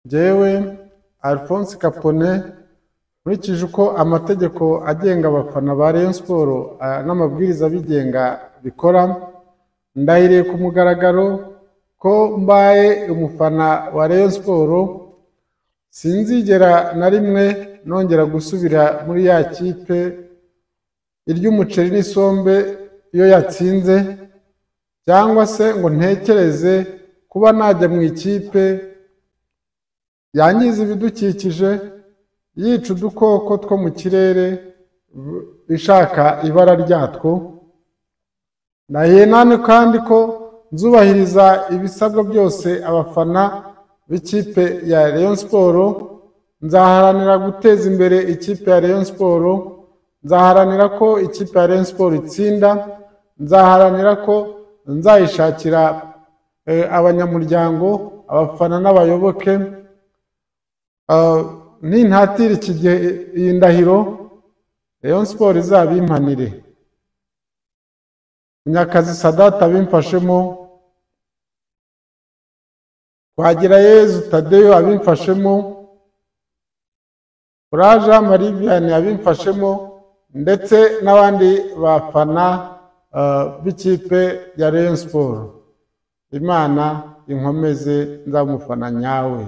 Jewe Alphonse Capone nkurikije uko amategeko agenga abafana ba Rayon Sport n'amabwiriza bigenga bikora, ndahiriye ku mugaragaro ko mbaye umufana wa Rayon Sport, sinzigera na rimwe nongera gusubira muri ya kipe iry'umuceri n'isombe iyo yatsinze, cyangwa se ngo ntekereze kuba najya mu ikipe yangiza ibidukikije, yica udukoko two mu kirere ishaka ibara ryatwo. Nahiye nane kandi ko nzubahiriza ibisabwa byose abafana b'ikipe ya Rayon Sport. Nzaharanira guteza imbere ikipe ya Rayon Sport, nzaharanira ko ikipe ya Rayon Sport itsinda, nzaharanira ko nzayishakira abanyamuryango, abafana n'abayoboke. Nintatira iki gihe iyi ndahiro, Rayon Sport izabimpanire. Munyakazi Sadat abimfashemo, Twagirayezu Tadeyo abimfashemo, Uraja Marie Vianney abimfashemo, ndetse n'abandi bafana b'ikipe ya Rayon Sport. Imana inkomeze nzamufana nyawe.